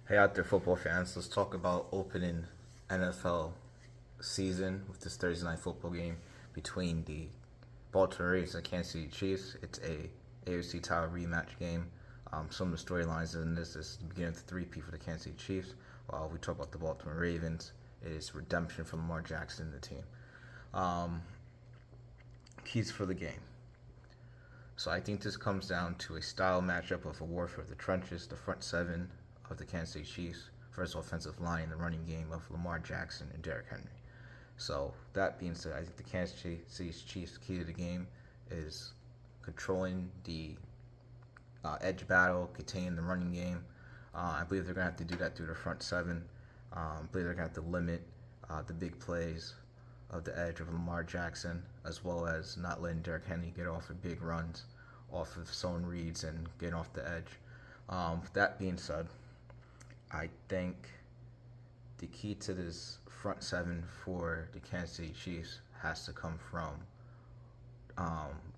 Hey out there, football fans. Let's talk about opening NFL season with this Thursday night football game between the Baltimore Ravens and Kansas City Chiefs. It's a AFC Title Rematch game. Some of the storylines in this is the beginning of the three-peat for the Kansas City Chiefs. While we talk about the Baltimore Ravens, it is redemption for Lamar Jackson and the team. Um, Keys for the game. So I think this comes down to a style matchup of a warfare of the trenches, the front seven of the Kansas City Chiefs versus offensive line in the running game of Lamar Jackson and Derrick Henry. So that being said, I think the Kansas City Chiefs' key to the game is controlling the edge battle, containing the running game. I believe they're going to have to do that through the front seven. I believe they're going to have to limit the big plays of the edge of Lamar Jackson, as well as not letting Derrick Henry get off of big runs off of zone reads and getting off the edge. That being said, I think the key to this front seven for the Kansas City Chiefs has to come from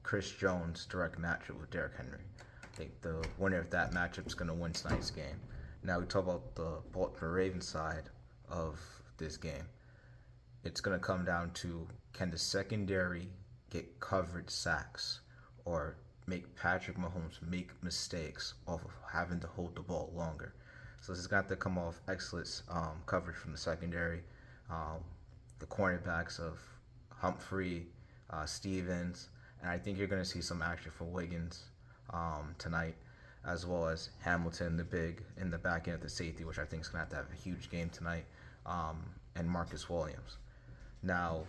Chris Jones' direct matchup with Derrick Henry. I think the winner of that matchup is going to win tonight's game. Now we talk about the Baltimore Ravens side of this game. It's going to come down to, can the secondary get coverage sacks or make Patrick Mahomes make mistakes off of having to hold the ball longer. So this is going to have to come off excellent coverage from the secondary. The cornerbacks of Humphrey, Stevens, and I think you're going to see some action for Wiggins tonight, as well as Hamilton, the big, in the back end of the safety, which I think is going to have a huge game tonight, and Marcus Williams. Now,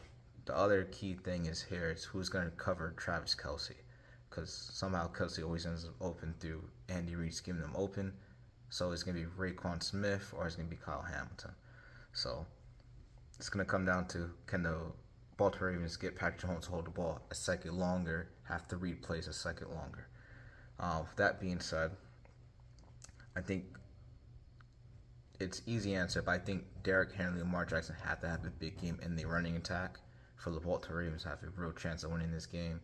the other key thing is here is who's going to cover Travis Kelce, because somehow Kelce always ends up open through Andy Reid giving them open. So it's going to be Raekwon Smith or it's going to be Kyle Hamilton. So it's going to come down to, can the Baltimore Ravens get Patrick Mahomes to hold the ball a second longer, have to read plays a second longer. That being said, I think it's easy answer, but I think Derrick Henry and Lamar Jackson have to have a big game in the running attack for the Baltimore Ravens to have a real chance of winning this game.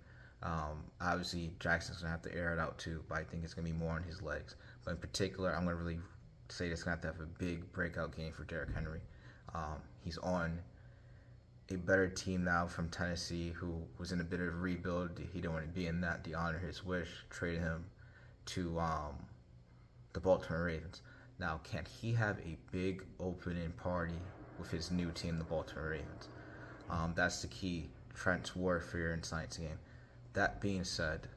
Obviously, Jackson's going to have to air it out too, but I think it's going to be more on his legs. But in particular, I'm going to really say it's going to have a big breakout game for Derrick Henry. He's on a better team now from Tennessee, who was in a bit of a rebuild. He didn't want to be in that. They honored his wish, traded him to the Baltimore Ravens. Now, can he have a big opening party with his new team, the Baltimore Ravens? That's the key trench warfare in tonight's game. That being said,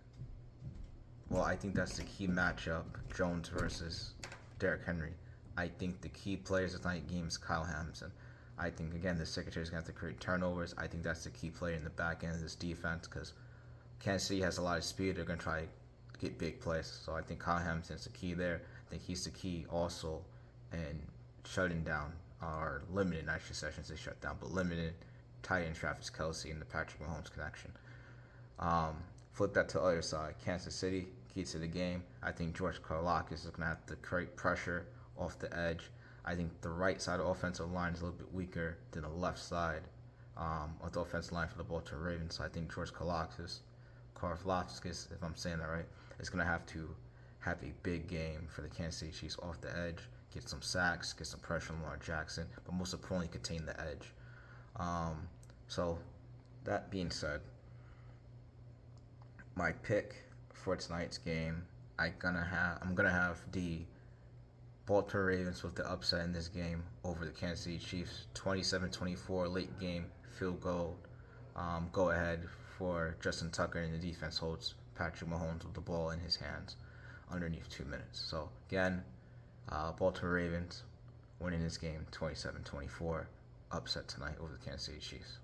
well, I think that's the key matchup, Jones versus Derrick Henry. I think the key players of tonight's game is Kyle Hamilton. I think, again, the secondary is going to have to create turnovers. I think that's the key player in the back end of this defense because Kansas City has a lot of speed. They're going to try to get big plays. So I think Kyle Hamilton's the key there. I think he's the key also in shutting down, or limiting, I should say shut down, but limiting tight end Travis Kelce and the Patrick Mahomes connection. Flip that to the other side. Kansas City, key to the game. I think George Karlaftis is going to have to create pressure off the edge. I think the right side of the offensive line is a little bit weaker than the left side of the offensive line for the Baltimore Ravens. So I think George Karlaftis, if I'm saying that right, is going to have a big game for the Kansas City Chiefs off the edge, get some sacks, get some pressure on Lamar Jackson, but most importantly, contain the edge. So that being said, my pick for tonight's game, I'm gonna have the Baltimore Ravens with the upset in this game over the Kansas City Chiefs. 27-24 late game field goal. Go ahead for Justin Tucker, and the defense holds Patrick Mahomes with the ball in his hands underneath 2 minutes. So again, Baltimore Ravens winning this game 27-24, upset tonight over the Kansas City Chiefs.